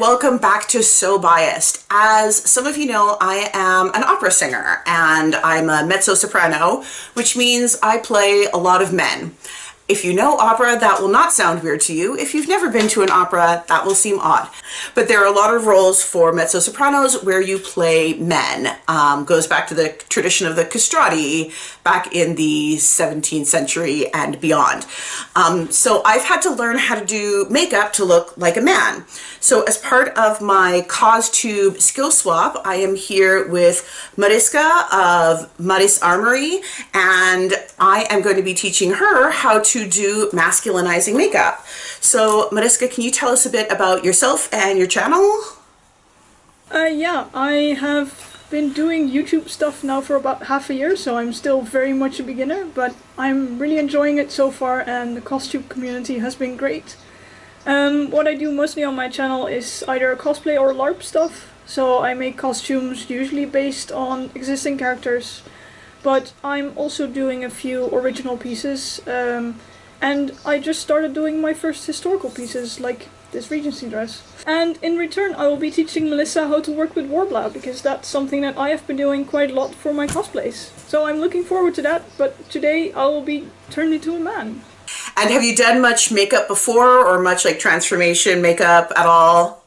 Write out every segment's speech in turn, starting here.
welcome back to So Biased. As some of you know, I am an opera singer and I'm a mezzo-soprano, which means I play a lot of men. If you know opera, that will not sound weird to you. If you've never been to an opera, that will seem odd. But there are a lot of roles for mezzo-sopranos where you play men. Goes back to the tradition of the castrati back in the 17th century and beyond. So I've had to learn how to do makeup to look like a man. So as part of my Costube Skill Swap, I am here with Mariska of Maris Armoury, and I am going to be teaching her how to do masculinizing makeup. So Mariska, can you tell us a bit about yourself and your channel? Yeah, I have been doing YouTube stuff now for about half a year, so I'm still very much a beginner, but I'm really enjoying it so far and the costume community has been great. What I do mostly on my channel is either cosplay or LARP stuff, so I make costumes usually based on existing characters, but I'm also doing a few original pieces, and I just started doing my first historical pieces, like this Regency dress. And in return I will be teaching Melissa how to work with Warbler, because that's something that I have been doing quite a lot for my cosplays. So I'm looking forward to that, but today I will be turned into a man. And have you done much makeup before, or much like transformation makeup at all?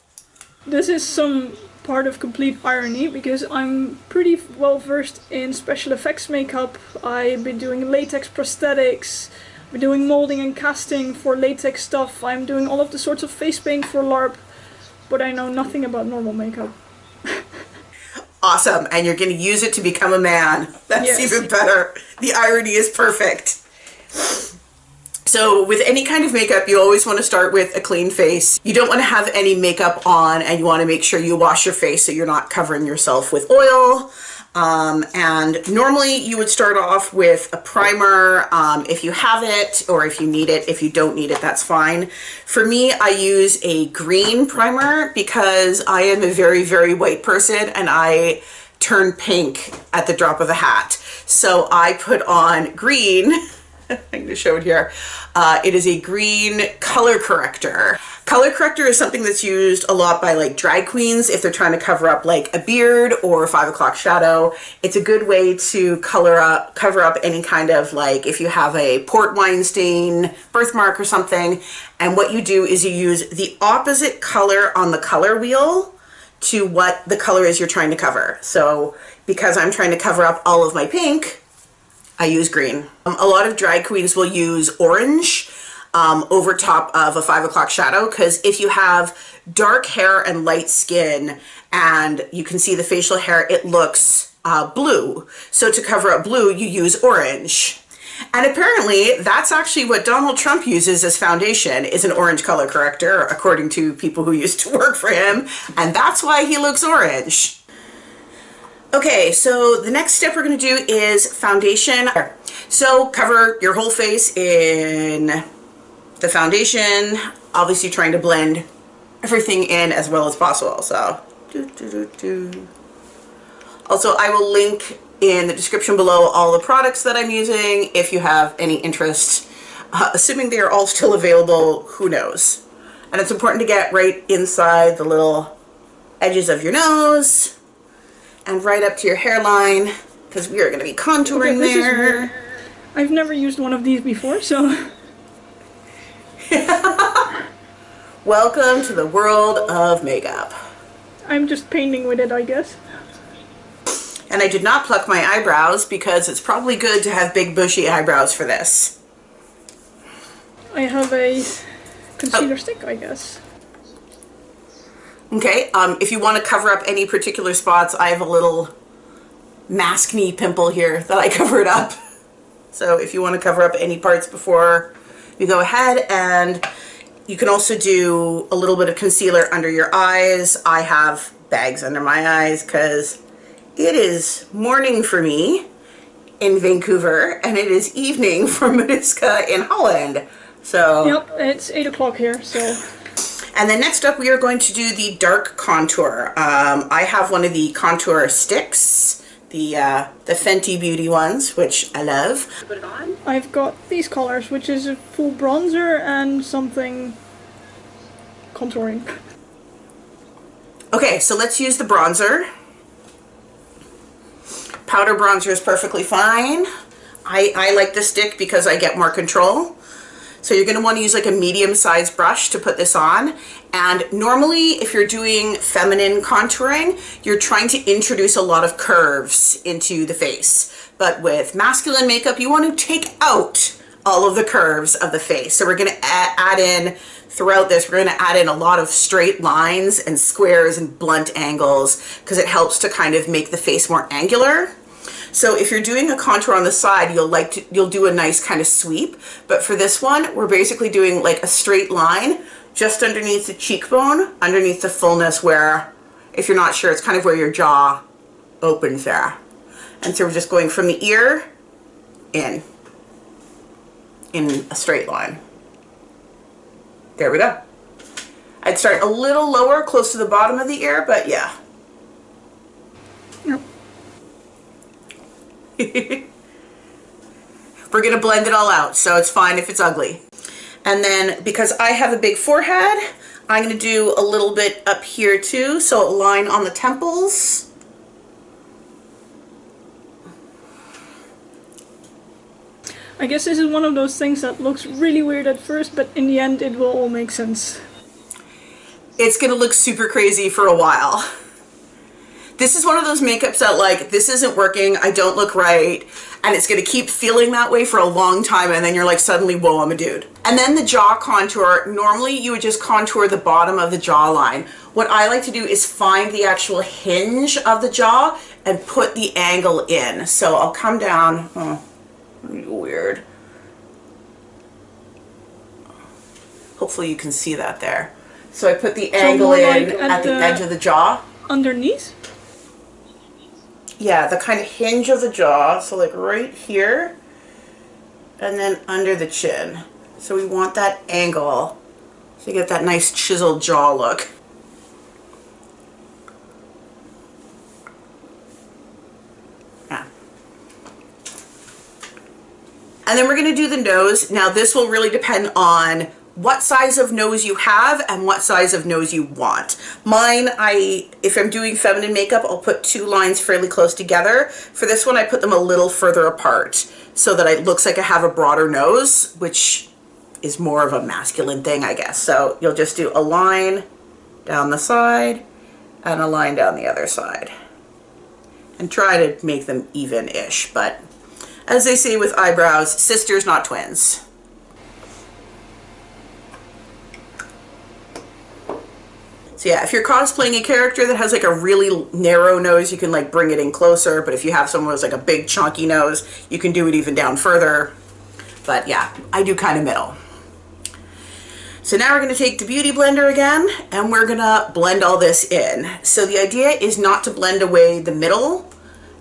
This is some part of complete irony, because I'm pretty well versed in special effects makeup. I've been doing latex prosthetics, I've been doing molding and casting for latex stuff, I'm doing all of the sorts of face paint for LARP, but I know nothing about normal makeup. Awesome, and you're going to use it to become a man. That's yes. Even better. The irony is perfect. So with any kind of makeup, you always want to start with a clean face. You don't want to have any makeup on, and you want to make sure you wash your face so you're not covering yourself with oil. And normally you would start off with a primer if you have it, or if you need it. If you don't need it, that's fine. For me, I use a green primer because I am a very, very white person and I turn pink at the drop of a hat. So I put on green. I'm going to show it here. It is a green color corrector. Color corrector is something that's used a lot by like drag queens if they're trying to cover up like a beard or a 5 o'clock shadow. It's a good way to cover up any kind of, like, if you have a port wine stain, birthmark or something. And what you do is you use the opposite color on the color wheel to what the color is you're trying to cover. So because I'm trying to cover up all of my pink, I use green. A lot of drag queens will use orange over top of a 5 o'clock shadow, because if you have dark hair and light skin and you can see the facial hair, it looks blue. So to cover up blue, you use orange. And apparently that's actually what Donald Trump uses as foundation, is an orange color corrector, according to people who used to work for him. And that's why he looks orange. Okay, so the next step we're going to do is foundation. So cover your whole face in the foundation, obviously trying to blend everything in as well as possible. So, Also, I will link in the description below all the products that I'm using if you have any interest. Assuming they are all still available, who knows? And it's important to get right inside the little edges of your nose and right up to your hairline, because we are going to be contouring there. I've never used one of these before, so... Welcome to the world of makeup. I'm just painting with it, I guess. And I did not pluck my eyebrows because it's probably good to have big bushy eyebrows for this. I have a concealer stick, I guess. Okay, if you want to cover up any particular spots, I have a little maskne pimple here that I covered up. So if you want to cover up any parts before you go ahead, and you can also do a little bit of concealer under your eyes. I have bags under my eyes because it is morning for me in Vancouver and it is evening for Mariska in Holland. So yep, it's 8 o'clock here, so... And then next up we are going to do the dark contour. I have one of the contour sticks, the Fenty Beauty ones, which I love. Put it on. I've got these colors, which is a full bronzer and something contouring. Okay, so let's use the bronzer. Powder bronzer is perfectly fine. I like the stick because I get more control. So you're going to want to use like a medium-sized brush to put this on. And normally if you're doing feminine contouring, you're trying to introduce a lot of curves into the face. But with masculine makeup, you want to take out all of the curves of the face. So we're going to add in, throughout this, we're going to add in a lot of straight lines and squares and blunt angles because it helps to kind of make the face more angular. So if you're doing a contour on the side, you'll do a nice kind of sweep. But for this one, we're basically doing like a straight line just underneath the cheekbone, underneath the fullness where, if you're not sure, it's kind of where your jaw opens there. And so we're just going from the ear in a straight line. There we go. I'd start a little lower, close to the bottom of the ear, but yeah. Yep. We're going to blend it all out, so it's fine if it's ugly. And then because I have a big forehead, I'm going to do a little bit up here too, so a line on the temples. I guess this is one of those things that looks really weird at first, but in the end it will all make sense. It's going to look super crazy for a while. This is one of those makeups that like, this isn't working, I don't look right, and it's going to keep feeling that way for a long time, and then you're like suddenly, whoa, I'm a dude. And then the jaw contour, normally you would just contour the bottom of the jawline. What I like to do is find the actual hinge of the jaw and put the angle in. So I'll come down, weird. Hopefully you can see that there. So I put the angle in at the edge of the jaw. Underneath? Yeah, the kind of hinge of the jaw, so like right here, and then under the chin. So we want that angle to get that nice chiseled jaw look. Yeah. And then we're going to do the nose. Now this will really depend on what size of nose you have and what size of nose you want. Mine, if I'm doing feminine makeup, I'll put two lines fairly close together. For this one, I put them a little further apart so that it looks like I have a broader nose, which is more of a masculine thing, I guess. So you'll just do a line down the side and a line down the other side. And try to make them even-ish, but as they say with eyebrows, sisters, not twins. So yeah, if you're cosplaying a character that has like a really narrow nose, you can like bring it in closer. But if you have someone who's like a big chunky nose, you can do it even down further. But yeah, I do kind of middle. So now we're going to take the Beauty Blender again, and we're going to blend all this in. So the idea is not to blend away the middle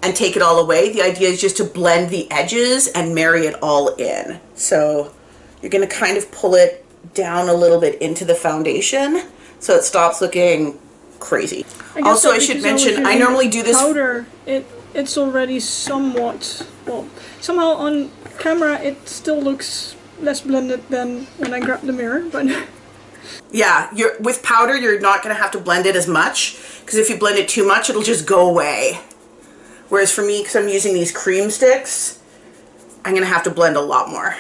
and take it all away. The idea is just to blend the edges and marry it all in. So you're going to kind of pull it down a little bit into the foundation, so it stops looking crazy. Also, I should mention, I normally do this... Powder, it's already somewhat... Well, somehow on camera it still looks less blended than when I grab the mirror, but... Yeah, with powder, you're not going to have to blend it as much, because if you blend it too much, it'll just go away. Whereas for me, because I'm using these cream sticks, I'm going to have to blend a lot more.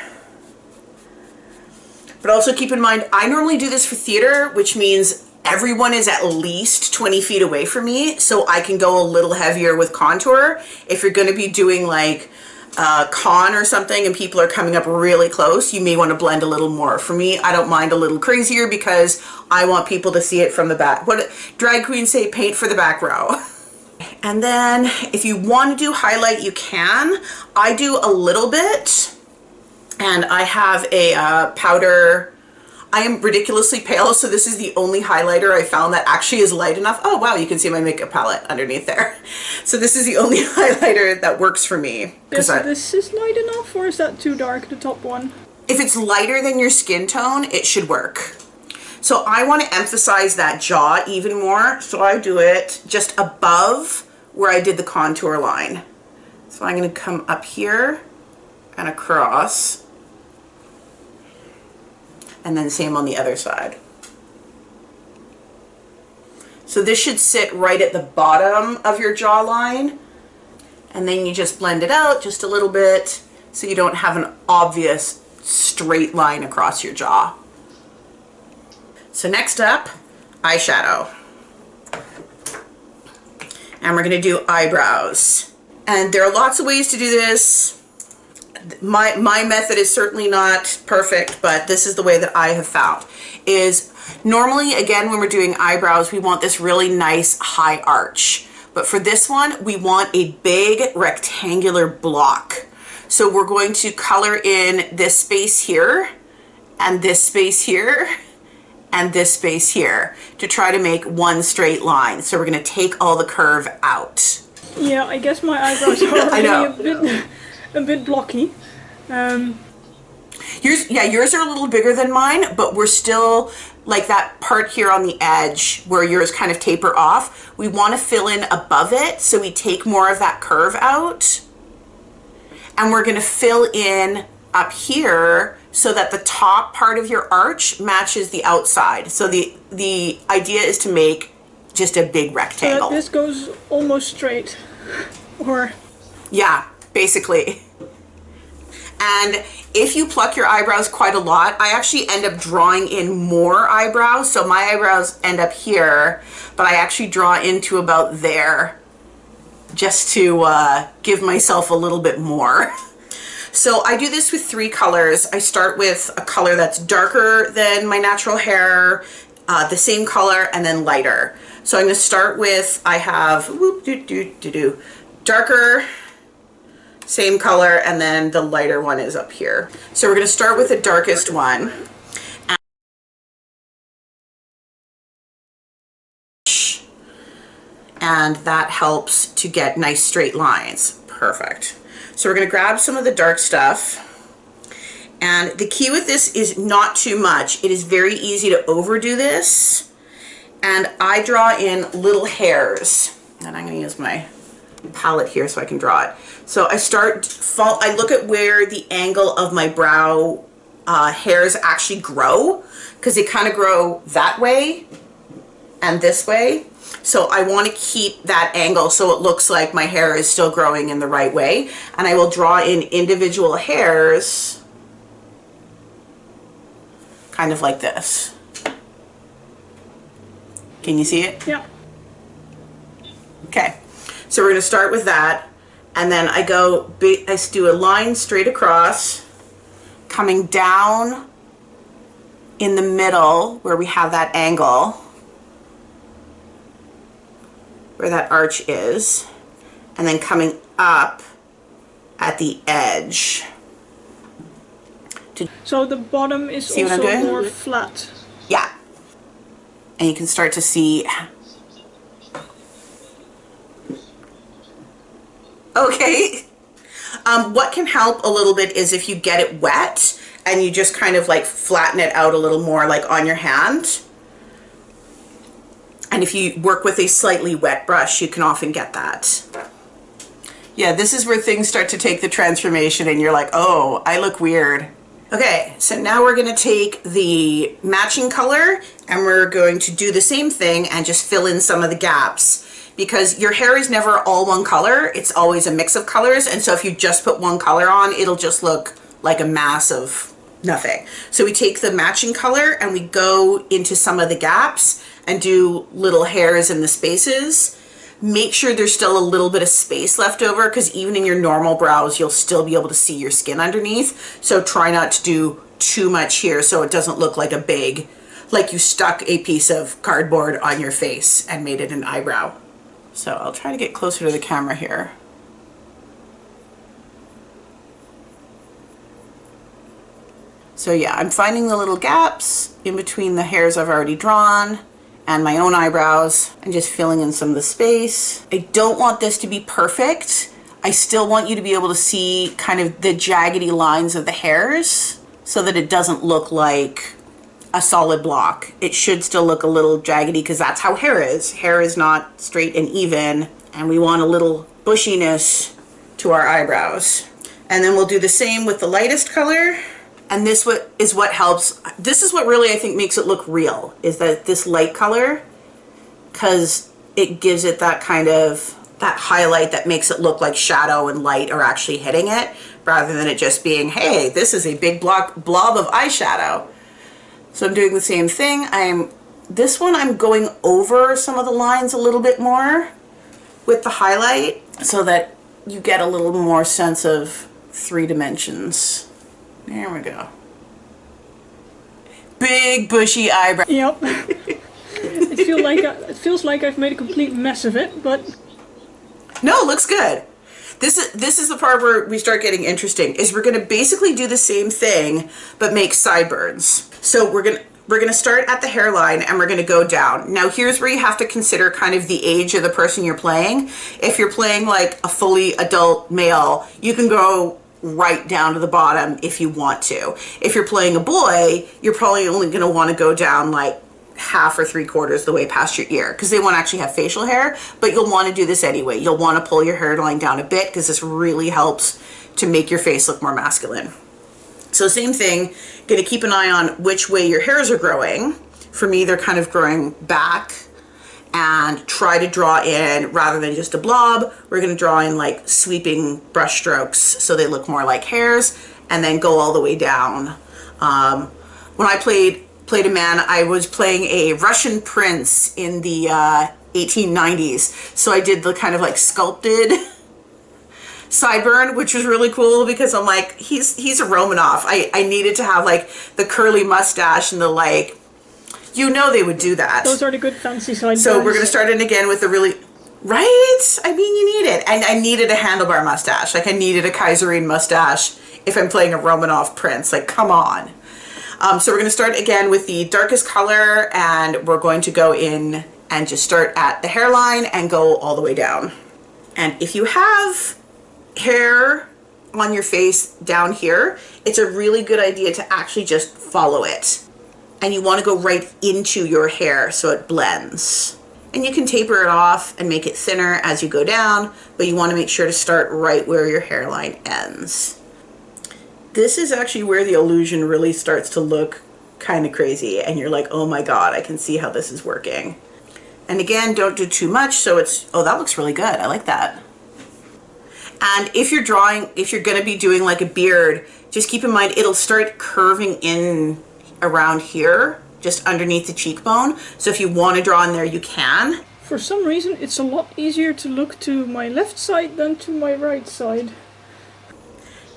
But also keep in mind, I normally do this for theater, which means everyone is at least 20 feet away from me, so I can go a little heavier with contour. If you're going to be doing like a con or something and people are coming up really close, you may want to blend a little more. For me, I don't mind a little crazier because I want people to see it from the back. What drag queens say, paint for the back row. And then if you want to do highlight, you can. I do a little bit. And I have a powder. I am ridiculously pale, so this is the only highlighter I found that actually is light enough. Oh wow, you can see my makeup palette underneath there. So this is the only highlighter that works for me. This is light enough, or is that too dark, the top one? If it's lighter than your skin tone, it should work. So I want to emphasize that jaw even more, so I do it just above where I did the contour line. So I'm going to come up here and across. And then same on the other side. So this should sit right at the bottom of your jawline. And then you just blend it out just a little bit so you don't have an obvious straight line across your jaw. So next up, eyeshadow. And we're gonna do eyebrows. And there are lots of ways to do this. My method is certainly not perfect, but this is the way that I have found. Is normally, again, when we're doing eyebrows, we want this really nice high arch. But for this one, we want a big rectangular block. So we're going to color in this space here, and this space here, and this space here to try to make one straight line. So we're gonna take all the curve out. Yeah, I guess my eyebrows are already a bit blocky. Yours are a little bigger than mine, but we're still like that part here on the edge where yours kind of taper off. We want to fill in above it, so we take more of that curve out. And we're going to fill in up here so that the top part of your arch matches the outside. So the idea is to make just a big rectangle. So this goes almost straight, or? Yeah, basically. And if you pluck your eyebrows quite a lot, I actually end up drawing in more eyebrows. So my eyebrows end up here, but I actually draw into about there just to give myself a little bit more. So I do this with 3 colors. I start with a color that's darker than my natural hair, the same color, and then lighter. So I'm going to start with, I have darker, same color, and then the lighter one is up here. So we're going to start with the darkest one. And that helps to get nice straight lines. Perfect. So we're going to grab some of the dark stuff. And the key with this is not too much. It is very easy to overdo this. And I draw in little hairs. And I'm going to use my palette here so I can draw it. So I look at where the angle of my brow hairs actually grow, because they kind of grow that way and this way. So I want to keep that angle so it looks like my hair is still growing in the right way. And I will draw in individual hairs kind of like this. Can you see it? Yeah. Okay. So we're going to start with that. And then I do a line straight across, coming down in the middle where we have that angle, where that arch is, and then coming up at the edge. So the bottom is also more flat. Yeah. And you can start to see. Okay. What can help a little bit is if you get it wet and you just kind of like flatten it out a little more, like on your hand. And if you work with a slightly wet brush, you can often get that. Yeah, this is where things start to take the transformation and you're like, oh, I look weird. Okay, so now we're going to take the matching color and we're going to do the same thing and just fill in some of the gaps. Because your hair is never all one color, it's always a mix of colors, and so if you just put one color on, it'll just look like a mass of nothing. So we take the matching color and we go into some of the gaps and do little hairs in the spaces. Make sure there's still a little bit of space left over, because even in your normal brows, you'll still be able to see your skin underneath. So try not to do too much here so it doesn't look like like you stuck a piece of cardboard on your face and made it an eyebrow. So I'll try to get closer to the camera here. So yeah, I'm finding the little gaps in between the hairs I've already drawn and my own eyebrows and just filling in some of the space. I don't want this to be perfect. I still want you to be able to see kind of the jaggedy lines of the hairs so that it doesn't look like a solid block. It should still look a little jaggedy because that's how hair is. Hair is not straight and even, and we want a little bushiness to our eyebrows. And then we'll do the same with the lightest color. And this is what helps. This is what really I think makes it look real, is that this light color because it gives it that kind of, that highlight that makes it look like shadow and light are actually hitting it, rather than it just being, hey, this is a big blob of eyeshadow. So I'm doing the same thing. This one I'm going over some of the lines a little bit more with the highlight so that you get a little more sense of 3 dimensions. There we go. Big bushy eyebrow. Yep. It feels like I've made a complete mess of it, but no, it looks good. This is the part where we start getting interesting. Is we're going to basically do the same thing but make sideburns. So we're going to start at the hairline and we're going to go down. Now here's where you have to consider kind of the age of the person you're playing. If you're playing like a fully adult male, you can go right down to the bottom if you want to. If you're playing a boy, you're probably only going to want to go down like half or 3/4 the way past your ear, because they won't actually have facial hair, but you'll want to do this anyway. You'll want to pull your hairline down a bit because this really helps to make your face look more masculine. So same thing, going to keep an eye on which way your hairs are growing. For me, they're kind of growing back, and try to draw in, rather than just a blob, we're going to draw in like sweeping brush strokes so they look more like hairs, and then go all the way down. When I played a man, I was playing a Russian prince in the 1890s, so I did the kind of like sculpted sideburn, which was really cool because I'm like, he's a Romanov. I needed to have like the curly mustache and the like, you know, they would do that. Those are the good fancy sideburns. So we're going to start in again with the really, right? I mean, you need it. And I needed a handlebar mustache. Like I needed a Kaiserine mustache if I'm playing a Romanov prince. Like, come on. So we're going to start again with the darkest color, and we're going to go in and just start at the hairline and go all the way down. And if you have hair on your face down here, it's a really good idea to actually just follow it. And you want to go right into your hair so it blends. And you can taper it off and make it thinner as you go down, but you want to make sure to start right where your hairline ends. This is actually where the illusion really starts to look kind of crazy, and you're like, oh my god, I can see how this is working. And again, don't do too much, so it's, oh, that looks really good. I like that. And if you're going to be doing like a beard, just keep in mind it'll start curving in around here, just underneath the cheekbone. So if you want to draw in there, you can. For some reason, it's a lot easier to look to my left side than to my right side.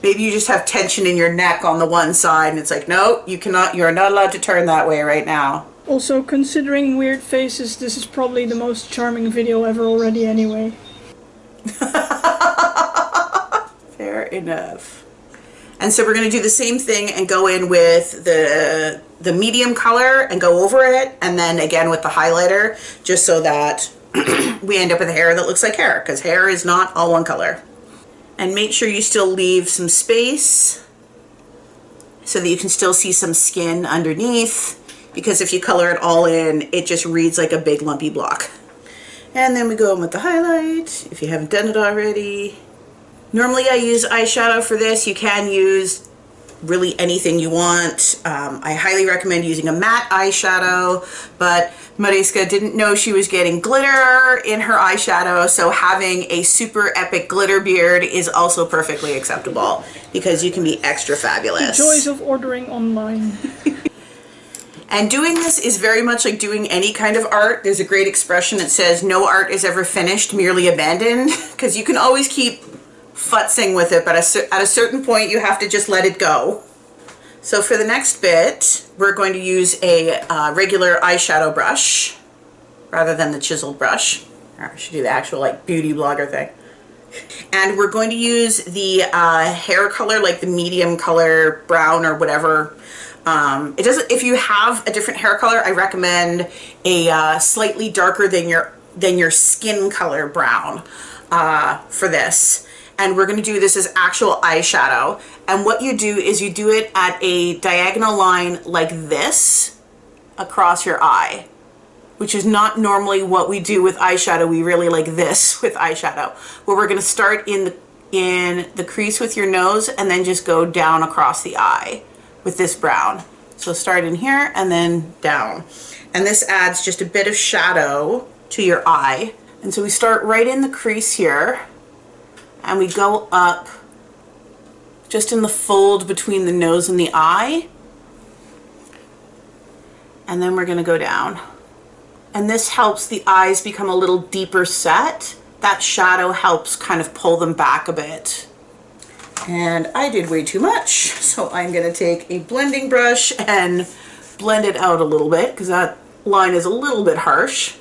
Maybe you just have tension in your neck on the one side, and it's like, no, you're not allowed to turn that way right now. Also, considering weird faces, this is probably the most charming video ever already anyway. Fair enough. And so we're going to do the same thing and go in with the medium color and go over it, and then again with the highlighter, just so that we end up with hair that looks like hair, because hair is not all one color. And make sure you still leave some space so that you can still see some skin underneath, because if you color it all in, it just reads like a big lumpy block. And then we go in with the highlight, if you haven't done it already. Normally I use eyeshadow for this. You can use really anything you want. I highly recommend using a matte eyeshadow, but Mariska didn't know she was getting glitter in her eyeshadow, so having a super epic glitter beard is also perfectly acceptable, because you can be extra fabulous. The joys of ordering online. And doing this is very much like doing any kind of art. There's a great expression that says, no art is ever finished, merely abandoned, because you can always keep futzing with it, but at a certain point you have to just let it go. So for the next bit, we're going to use a regular eyeshadow brush rather than the chiseled brush. Or I should do the actual like beauty blogger thing. And we're going to use the hair color, like the medium color brown or whatever. It doesn't. If you have a different hair color, I recommend a slightly darker than your skin color brown for this. And we're going to do this as actual eyeshadow. And what you do is you do it at a diagonal line like this across your eye, which is not normally what we do with eyeshadow. We really like this with eyeshadow, where we're going to start in the crease with your nose and then just go down across the eye with this brown. So start in here and then down. And this adds just a bit of shadow to your eye. And so we start right in the crease here, and we go up just in the fold between the nose and the eye. And then we're going to go down. And this helps the eyes become a little deeper set. That shadow helps kind of pull them back a bit. And I did way too much, so I'm going to take a blending brush and blend it out a little bit because that line is a little bit harsh.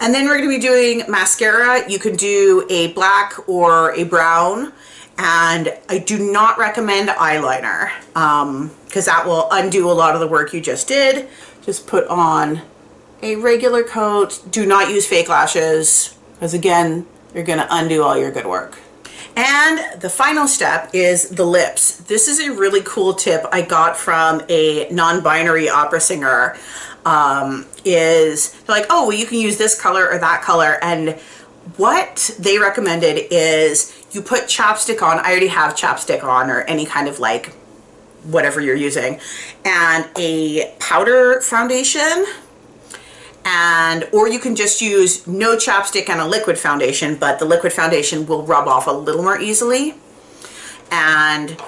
And then we're going to be doing mascara. You can do a black or a brown, and I do not recommend eyeliner because that will undo a lot of the work you just did. Just put on a regular coat. Do not use fake lashes because again, you're going to undo all your good work. And the final step is the lips. This is a really cool tip I got from a non-binary opera singer. Is they're like, oh, well, you can use this color or that color, and what they recommended is you put chapstick on. I already have chapstick on, or any kind of like whatever you're using, and a powder foundation, and or you can just use no chapstick and a liquid foundation, but the liquid foundation will rub off a little more easily. And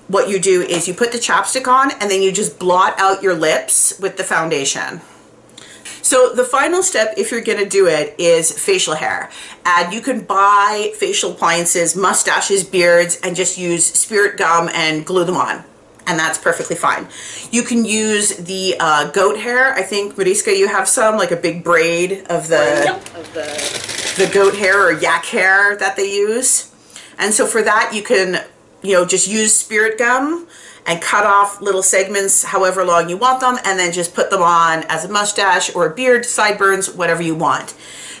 what you do is you put the chapstick on and then you just blot out your lips with the foundation. So the final step, if you're gonna do it, is facial hair. And you can buy facial appliances, mustaches, beards, and just use spirit gum and glue them on. And that's perfectly fine. You can use the goat hair. I think, Mariska, you have some, like a big braid of the goat hair or yak hair that they use. And so for that, you can, you know, just use spirit gum and cut off little segments however long you want them, and then just put them on as a mustache or a beard, sideburns, whatever you want.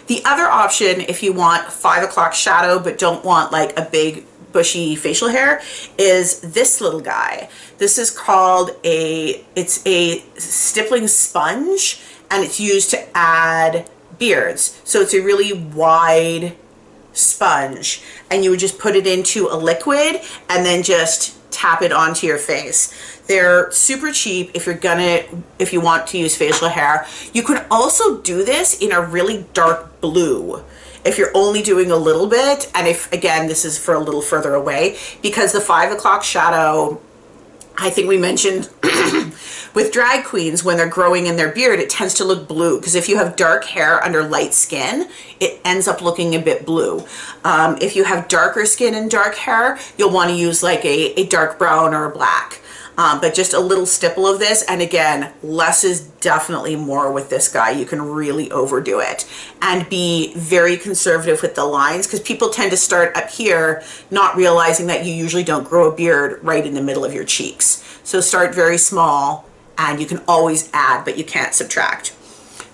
The other option, if you want 5 o'clock shadow but don't want like a big bushy facial hair, is this little guy. This is called it's a stippling sponge, and it's used to add beards. So it's a really wide sponge, and you would just put it into a liquid and then just tap it onto your face. They're super cheap if you want to use facial hair. You can also do this in a really dark blue if you're only doing a little bit, and if, again, this is for a little further away, because the 5 o'clock shadow, I think we mentioned with drag queens, when they're growing in their beard, it tends to look blue, because if you have dark hair under light skin, it ends up looking a bit blue. If you have darker skin and dark hair, you'll want to use like a dark brown or a black. But just a little stipple of this, and again, less is definitely more with this guy. You can really overdo it and be very conservative with the lines, because people tend to start up here not realizing that you usually don't grow a beard right in the middle of your cheeks. So start very small, and you can always add, but you can't subtract.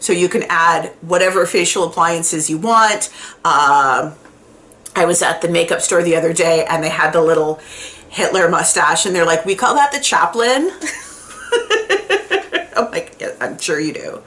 So you can add whatever facial appliances you want. I was at the makeup store the other day, and they had the little Hitler mustache, and they're like, we call that the chaplain. I'm like, yeah, I'm sure you do.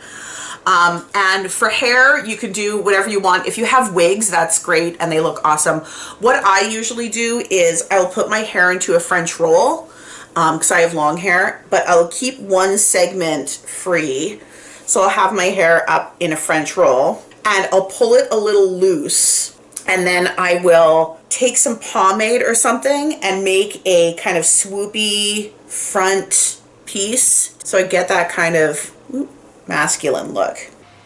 And for hair, you can do whatever you want. If you have wigs, that's great, and they look awesome. What I usually do is I'll put my hair into a French roll, because I have long hair, but I'll keep one segment free. So I'll have my hair up in a French roll, and I'll pull it a little loose, and then I will take some pomade or something and make a kind of swoopy front piece, so I get that kind of masculine look.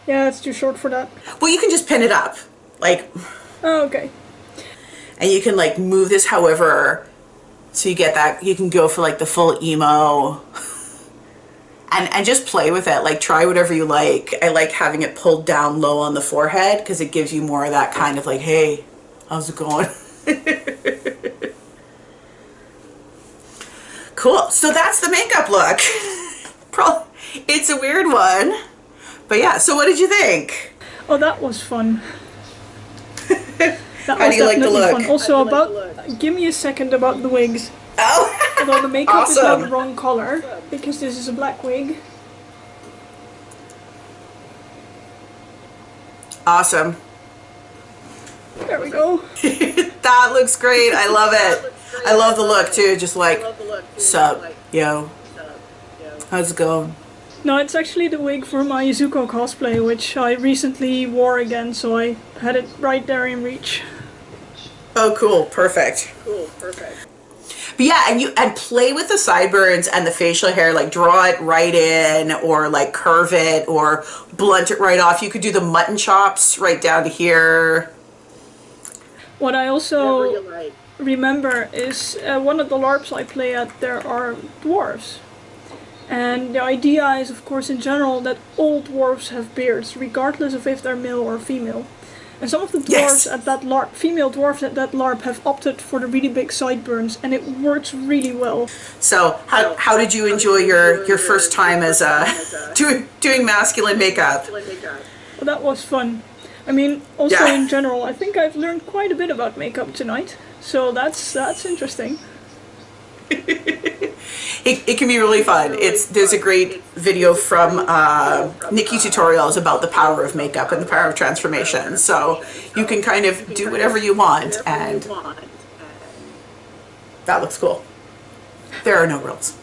Yeah, it's too short for that. Well, you can just pin it up, like. Oh, okay. And you can like move this however, so you get that, you can go for like the full emo. And just play with it, like try whatever you like. I like having it pulled down low on the forehead because it gives you more of that kind of like, hey, how's it going? Cool, so that's the makeup look. It's a weird one, but yeah, so what did you think? Oh, that was fun. How do you like the look? Fun. Also, give me a second about the wigs. Oh, although the makeup awesome. is not the wrong color, because this is a black wig. Awesome. There we go. That looks great. I love it. I love the look too. Just like, sup, yo. How's it going? No, it's actually the wig for my Izuko cosplay, which I recently wore again, so I had it right there in reach. Oh, cool. Perfect. But yeah, and play with the sideburns and the facial hair, like draw it right in, or like curve it, or blunt it right off. You could do the mutton chops right down to here. What I also remember is one of the LARPs I play at, there are dwarves. And the idea is, of course, in general, that all dwarves have beards, regardless of if they're male or female. And some of the dwarves at that LARP, female dwarves at that LARP, have opted for the really big sideburns, and it works really well. So, how did you enjoy your first time as doing masculine makeup? Well, that was fun. I mean, also in general, I think I've learned quite a bit about makeup tonight, so that's interesting. It can be really fun. There's a great video from Nikki Tutorials about the power of makeup and the power of transformation. So you can kind of do whatever you want, and that looks cool. There are no rules.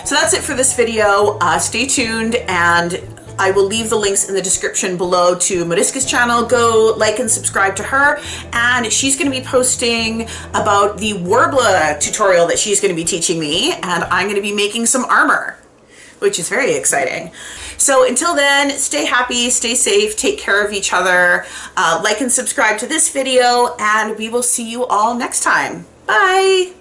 So that's it for this video. Stay tuned, and I will leave the links in the description below to Mariska's channel. Go like and subscribe to her, and she's going to be posting about the Warbler tutorial that she's going to be teaching me, and I'm going to be making some armor, which is very exciting. So until then, stay happy, stay safe, take care of each other, like and subscribe to this video, and we will see you all next time. Bye!